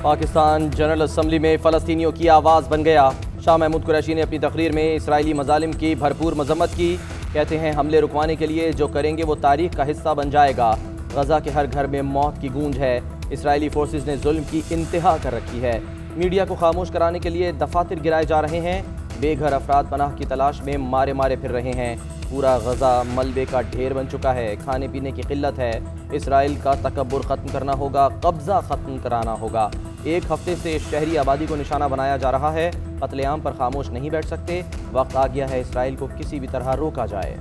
Pakistan general assembly में फ़लस्तीनियों की आवाज़ बन गया। शाह महमूद कुरैशी ने अपनी तकरीर में इसराइली मज़ालिम की भरपूर मजम्मत की। कहते हैं हमले रुकवाने के लिए जो करेंगे वो तारीख का हिस्सा बन जाएगा। गजा के हर घर में मौत की गूंज है। इसराइली फोर्सेस ने जुल्म की इंतहा कर रखी है। मीडिया को खामोश कराने के लिए दफातर गिराए जा रहे हैं। बेघर अफराद पनाह की तलाश में मारे मारे फिर रहे हैं। पूरा गजा मलबे का ढेर बन चुका है। खाने पीने की किल्लत है। इसराइल का तकब्बुर ख़त्म करना होगा, कब्ज़ा ख़त्म कराना होगा। एक हफ्ते से शहरी आबादी को निशाना बनाया जा रहा है। कत्लेआम पर खामोश नहीं बैठ सकते। वक्त आ गया है इसराइल को किसी भी तरह रोका जाए।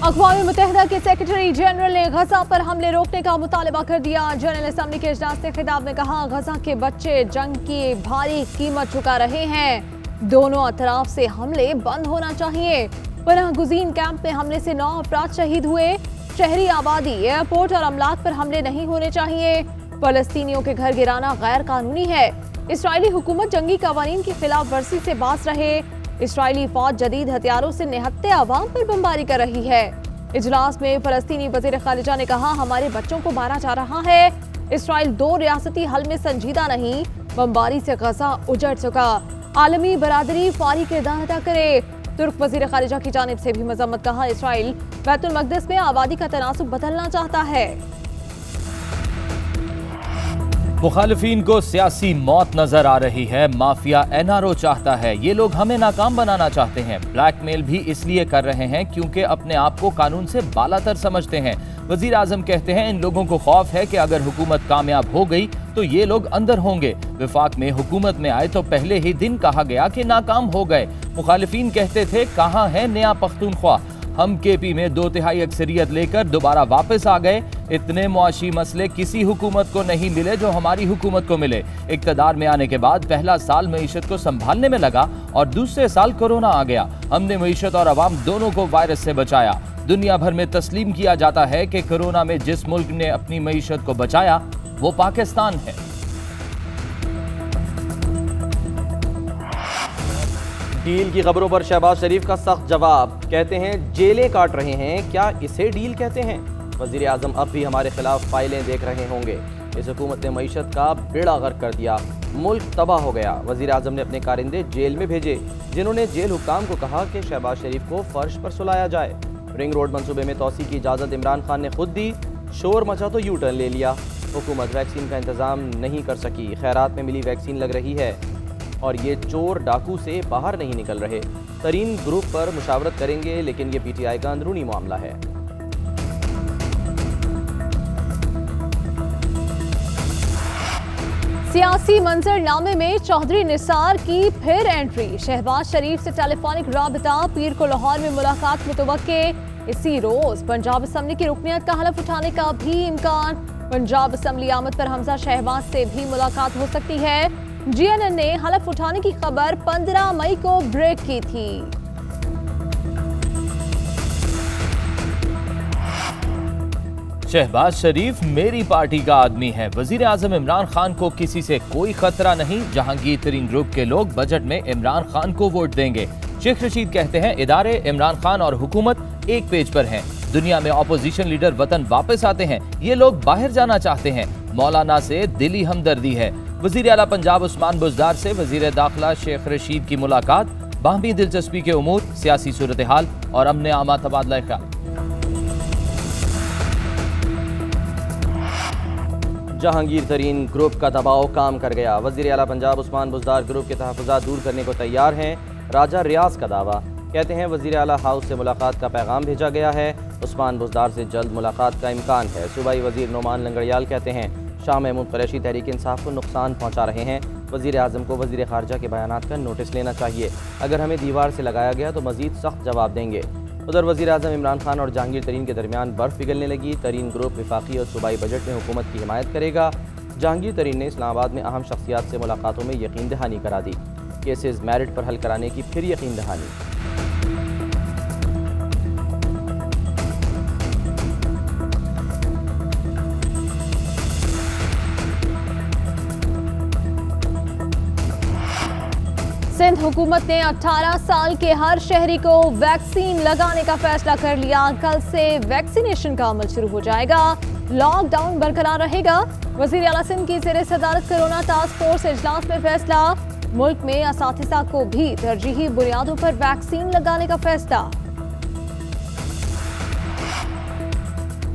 अक़वाम मुत्तहिदा के सेक्रेटरी जनरल ने गजा पर हमले रोकने का मुतालबा कर दिया। जनरल असम्बली के इजलास से खिताब में कहा, गजा के बच्चे जंग की भारी कीमत चुका रहे हैं। दोनों अतराफ से हमले बंद होना चाहिए। पनाह गुज़ीन कैंप में हमले से 9 अफराद शहीद हुए। शहरी आबादी, एयरपोर्ट और अमलाक पर हमले नहीं होने चाहिए। फ़लस्तीनियों के घर गिराना गैर कानूनी है। इसराइली हुकूमत जंगी कवानीन की खिलाफ वर्जी से बाज रहे। इसराइली फौज जदीद हथियारों से निहत्ते आवाम पर बमबारी कर रही है। इजलास में फ़लस्तीनी वज़ीर ख़ारिजा ने कहा, हमारे बच्चों को मारा जा रहा है। इसराइल 2 रियासती हल में संजीदा नहीं। बमबारी से गजा उजड़ चुका। आलमी बरादरी फौरी किरदार अदा करे। तुर्क वज़ीर ख़ारिजा की जानिब से भी मज़म्मत। कहा, इसराइल बैतुल मक़दिस में आबादी का तनासुब बदलना चाहता है। मुखालिफिन को सियासी मौत नजर आ रही है। माफिया एनआरओ चाहता है। ये लोग हमें नाकाम बनाना चाहते हैं। ब्लैकमेल भी इसलिए कर रहे हैं क्योंकि अपने आप को कानून से बालातर समझते हैं। वजीर आजम कहते हैं इन लोगों को खौफ है कि अगर हुकूमत कामयाब हो गई तो ये लोग अंदर होंगे। विफाक में हुकूमत में आए तो पहले ही दिन कहा गया कि नाकाम हो गए। मुखालिफिन कहते थे कहाँ है नया पख्तूनख्वा। हम केपी में 2/3 अक्सरियत लेकर दोबारा वापस आ गए। इतने मुआशी मसले किसी हुकूमत को नहीं मिले जो हमारी हुकूमत को मिले। इक़्तिदार में आने के बाद पहला साल मईशत को संभालने में लगा और दूसरे साल कोरोना आ गया। हमने मईशत और अवाम दोनों को वायरस से बचाया। दुनिया भर में तस्लीम किया जाता है कि कोरोना में जिस मुल्क ने अपनी मईशत को बचाया वो पाकिस्तान है। डील की खबरों पर शहबाज शरीफ का सख्त जवाब। कहते हैं जेलें काट रहे हैं, क्या इसे डील कहते हैं? वज़ीर आज़म अब भी हमारे खिलाफ फाइलें देख रहे होंगे। इस हुकूमत ने मईशत का बेड़ा गर्क कर दिया। मुल्क तबाह हो गया। वज़ीर आज़म ने अपने कारिंदे जेल में भेजे जिन्होंने जेल हुक्काम को कहा कि शहबाज शरीफ को फर्श पर सुलाया जाए। रिंग रोड मंसूबे में तोसी की इजाज़त इमरान खान ने खुद दी। शोर मचा तो यू टर्न ले लिया। हुकूमत वैक्सीन का इंतज़ाम नहीं कर सकी। खैरात में मिली वैक्सीन लग रही है और ये चोर डाकू से बाहर नहीं निकल रहे। तरीन ग्रुप पर मुशावरत करेंगे लेकिन ये पीटीआई का अंदरूनी मामला है। सियासी मंजरनामे में चौधरी निसार की फिर एंट्री। शहबाज शरीफ से टेलीफोनिक राबता। पीर को लाहौर में मुलाकात मुतवक्के। इसी रोज पंजाब असम्बली की रुकनियत का हलफ उठाने का भी इम्कान। पंजाब असम्बली आमद पर हमजा शहबाज से भी मुलाकात हो सकती है। जीएनएन ने हलफ उठाने की खबर 15 मई को ब्रेक की थी। शहबाज शरीफ मेरी पार्टी का आदमी है। वजीर आजम इमरान खान को किसी से कोई खतरा नहीं। जहांगीर तरीन ग्रुप के लोग बजट में इमरान खान को वोट देंगे। शेख रशीद कहते हैं इदारे इमरान खान और हुकूमत एक पेज पर हैं। दुनिया में अपोजिशन लीडर वतन वापस आते हैं। ये लोग बाहर जाना चाहते हैं। मौलाना से दिली हमदर्दी है। वजीर आला पंजाब उस्मान बुज़दार से वजीर दाखिला शेख रशीद की मुलाकात। बाहमी दिलचस्पी के उमूर, सियासी सूरत हाल और अमन आमा तबादला ख्याल। जहांगीर तरीन ग्रुप का दबाव काम कर गया। वजीर आला पंजाब उस्मान बुज़दार ग्रुप के तहफ़्फ़ुज़ात दूर करने को तैयार हैं। राजा रियाज का दावा। कहते हैं वजीर आला हाउस से मुलाकात का पैगाम भेजा गया है। उस्मान बुज़दार से जल्द मुलाकात का इम्कान है। सूबाई वजीर नोमान लंगड़ियाल कहते हैं शाह महमूद कुरैशी तहरीक इंसाफ को नुकसान पहुँचा रहे हैं। वज़ीर आज़म को वज़ीर ख़ारिजा के बयानात का नोटिस लेना चाहिए। अगर हमें दीवार से लगाया गया तो मज़ीद सख्त जवाब देंगे। उधर वज़ीर आज़म इमरान खान और जहांगीर तरीन के दरमियान बर्फ़ पिघलने लगी। तरीन ग्रुप विफाकी और सूबाई बजट में हुकूमत की हिमायत करेगा। जहांगीर तरीन ने इस्लामाबाद में अहम शख्सियात से मुलाकातों में यकीन दहानी करा दी। केसेस मेरिट पर हल कराने की फिर यकीन दहानी। सिंध हुकूमत ने 18 साल के हर शहरी को वैक्सीन लगाने का फैसला कर लिया। कल से वैक्सीनेशन का अमल शुरू हो जाएगा। लॉकडाउन बरकरार रहेगा। वजीर आला सिंध की ज़ेरे सदारत कोरोना टास्क फोर्स इजलास में फैसला। मुल्क में असातिज़ा को भी तरजीही बुनियादों पर वैक्सीन लगाने का फैसला।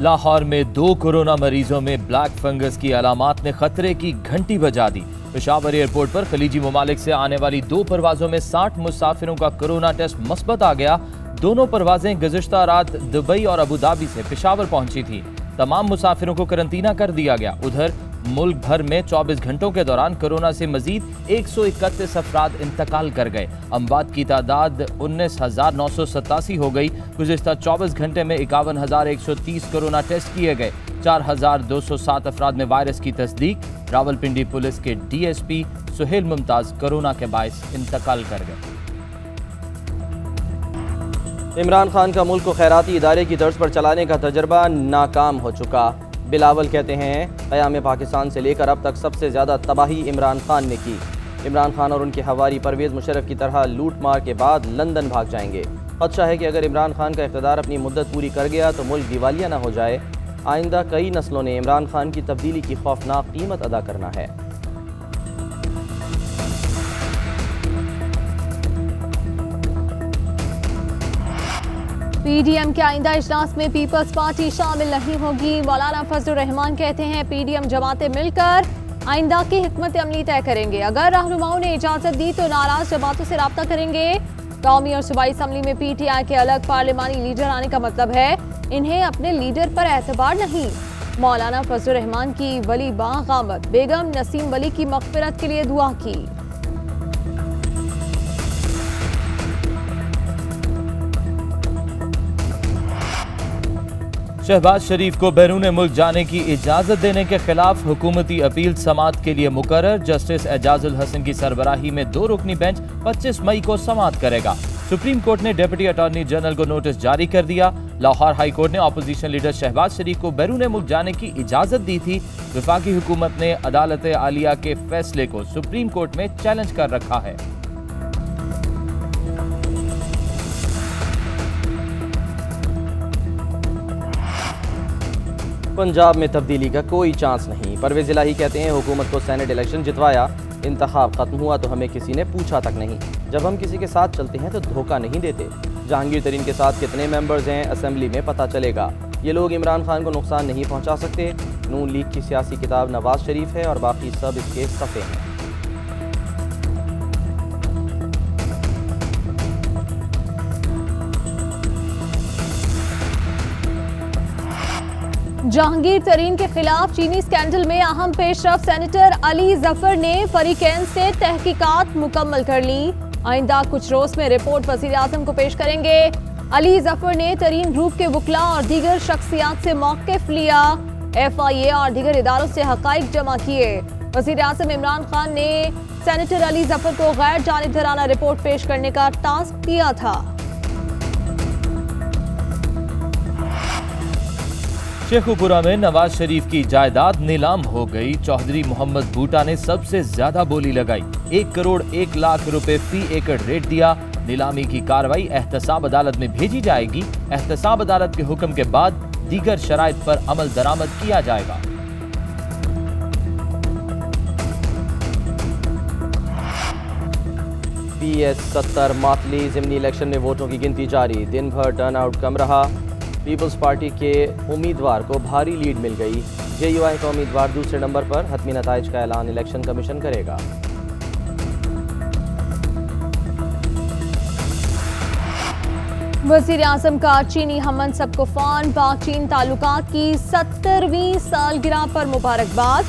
लाहौर में 2 कोरोना मरीजों में ब्लैक फंगस की अलामात ने खतरे की घंटी बजा दी। पेशावर एयरपोर्ट पर खलीजी ममालिक से आने वाली 2 परवाजों में 60 मुसाफिरों का कोरोना टेस्ट मस्बत आ गया। दोनों परवाजें गुज़िश्ता रात दुबई और अबू धाबी से पेशावर पहुंची थी। तमाम मुसाफिरों को करंतना कर दिया गया। उधर मुल्क भर में 24 घंटों के दौरान कोरोना से मजीद 131 अफराद इंतकाल कर गए। अमवात की तादाद 19,987 हो गई। गुज़िश्ता 24 घंटे में 51,130 कोरोना टेस्ट किए गए। 4,207 अफराद में वायरस की तस्दीक। रावलपिंडी पुलिस के DSP सुहेल मुमताज कोरोना के बायस इंतकाल कर गए। इमरान खान का मुल्क को खैराती इदारे की तर्ज पर चलाने का तजर्बा नाकाम हो चुका। बिलावल कहते हैं क़याम पाकिस्तान से लेकर अब तक सबसे ज़्यादा तबाही इमरान खान ने की। इमरान खान और उनके हवारी परवेज़ मुशर्रफ की तरह लूट मार के बाद लंदन भाग जाएंगे। खदशा है कि अगर इमरान खान का इक़्तिदार अपनी मुद्दत पूरी कर गया तो मुल्क दिवालिया न हो जाए। आइंदा कई नस्लों ने इमरान खान की तब्दीली की खौफनाक कीमत अदा करना है। PDM के आइंदा इजलास में पीपल्स पार्टी शामिल नहीं होगी। मौलाना फजलुर रहमान कहते हैं PDM जमातें मिलकर आइंदा की हिकमत अमली तय करेंगे। अगर रहनुमाओं ने इजाजत दी तो नाराज जमातों से राब्ता करेंगे। कौमी और सूबाई असम्बली में PTI के अलग पार्लिमानी लीडर आने का मतलब है इन्हें अपने लीडर पर एतबार नहीं। मौलाना फजलुर रहमान की वली बाग आमद। बेगम नसीम वली की मग़फ़िरत के लिए दुआ की। शहबाज शरीफ को बैरून मुल्क जाने की इजाजत देने के खिलाफ हुकूमती अपील समाअत के लिए मुकर्रर। जस्टिस एजाजुल हसन की सरबराही में 2 रुकनी बेंच 25 मई को समाअत करेगा। सुप्रीम कोर्ट ने डिप्टी अटॉर्नी जनरल को नोटिस जारी कर दिया। लाहौर हाई कोर्ट ने अपोजिशन लीडर शहबाज शरीफ को बैरून मुल्क जाने की इजाजत दी थी। वफाकी हुकूमत ने अदालत आलिया के फैसले को सुप्रीम कोर्ट में चैलेंज कर रखा है। पंजाब में तब्दीली का कोई चांस नहीं। परवेज़ इलाही कहते हैं हुकूमत को सेनेट इलेक्शन जितवाया, इंतखाब खत्म हुआ तो हमें किसी ने पूछा तक नहीं। जब हम किसी के साथ चलते हैं तो धोखा नहीं देते। जहांगीर तरीन के साथ कितने मेंबर्स हैं असेंबली में पता चलेगा। ये लोग इमरान खान को नुकसान नहीं पहुंचा सकते। नून लीग की सियासी किताब नवाज शरीफ है और बाकी सब इसके सफ़े हैं। जहांगीर तरीन के खिलाफ चीनी स्कैंडल में अहम पेशरफ सेनेटर अली जफर ने फरीकैन से तहकीकात मुकम्मल कर ली। आइंदा कुछ रोज में रिपोर्ट वज़ीर आज़म को पेश करेंगे। अली जफर ने तरीन ग्रुप के वकला और दीगर शख्सियात से मौक़िफ़ लिया। FIA और दीगर इदारों से हक़ाइक़ जमा किए। वज़ीर आज़म इमरान खान ने सेनेटर अली जफर को गैर जानिबदाराना रिपोर्ट पेश करने का टास्क दिया था। शेखुपुरा में नवाज शरीफ की जायदाद नीलाम हो गई। चौधरी मोहम्मद बूटा ने सबसे ज्यादा बोली लगाई। 1 करोड़ 1 लाख रुपए फी एकड़ रेट दिया। नीलामी की कार्रवाई एहतसाब अदालत में भेजी जाएगी। एहतसाब अदालत के हुक्म के बाद दीगर शराइत पर अमल दरामद किया जाएगा। PS-70 मातली ज़िमनी इलेक्शन में वोटों की गिनती जारी। दिन भर टर्नआउट कम रहा। पीपल्स पार्टी के उम्मीदवार को भारी लीड मिल गई। JUI का उम्मीदवार दूसरे नंबर पर। हतमी नताइज का ऐलान इलेक्शन कमीशन करेगा। वज़ीर आज़म का चीनी हम मनसब को फ़ौन। पाक चीन ताल्लुकात की 70वीं सालगिरह पर मुबारकबाद।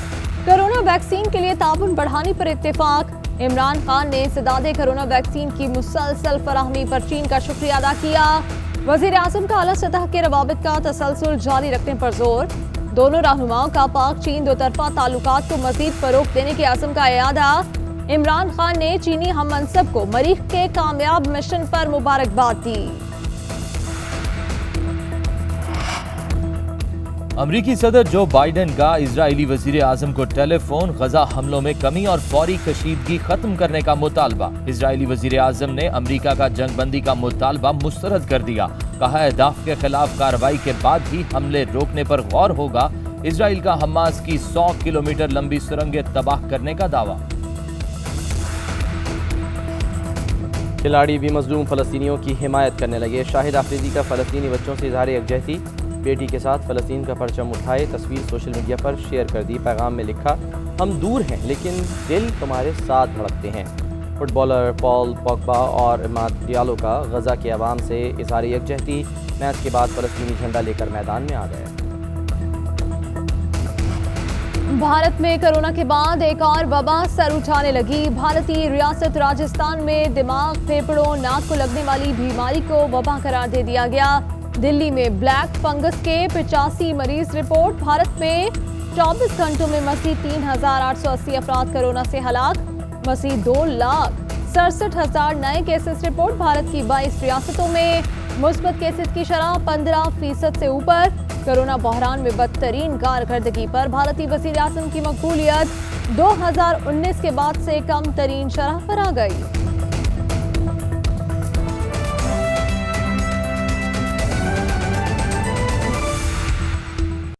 कोरोना वैक्सीन के लिए ताउन बढ़ाने पर इत्तेफाक। इमरान खान ने इंसदादे कोरोना वैक्सीन की मुसलसल फराहमी पर चीन का शुक्रिया अदा किया। वज़ीर आज़म का आला सतह के रवाबित का तसलसल जारी रखने पर जोर। दोनों रहनुमाओं का पाक चीन 2 तरफा ताल्लुकात को मज़ीद फ़रोग़ देने के आज़म का इयादा। इमरान खान ने चीनी हम मनसब को मरीख के कामयाब मिशन पर मुबारकबाद दी। अमरीकी सदर जो बाइडेन का इजरायली वजीर आजम को टेलीफोन, गजा हमलों में कमी और फौरी कशीदगी खत्म करने का मुतालबा। इजरायली वजीर आजम ने अमरीका का जंगबंदी का मुतालबा मुस्तरद कर दिया। कहा अहदाफ के खिलाफ कार्रवाई के बाद ही हमले रोकने पर गौर होगा। इजराइल का हमास की 100 किलोमीटर लंबी सुरंगें तबाह करने का दावा। खिलाड़ी भी मजलूम फ़लस्तीनियों की हिमायत करने लगे। शाहिद आफरीदी का फ़लस्तीनी बच्चों से इजहार यकजहती, बेटी के साथ फ़लस्तीन का परचम उठाए तस्वीर सोशल मीडिया पर शेयर कर दी। पैगाम में लिखा, हम दूर हैं लेकिन दिल तुम्हारे साथ धड़कते हैं। फुटबॉलर पॉल पॉगबा और इमाद डियालो का गजा के अवाम से इजहार यकजहती, मैच के बाद फ़लस्तीनी झंडा लेकर मैदान में आ गए। भारत में कोरोना के बाद एक और वबा सर उठाने लगी। भारतीय रियासत राजस्थान में दिमाग, फेफड़ों, नाक को लगने वाली बीमारी को वबा करार दे दिया गया। दिल्ली में ब्लैक फंगस के 85 मरीज रिपोर्ट। भारत में 24 घंटों में मसीह 3,880 अफराद कोरोना से हलाक। मसीह 2,67,000 नए केसेस रिपोर्ट। भारत की 22 रियासतों में मुस्बत केसेस की शरह 15% से ऊपर। कोरोना बहरान में बदतरीन कारकर्दगी पर भारतीय वज़ीर आज़म की मकबूलियत 2019 के बाद से कम तरीन शरह पर आ गई।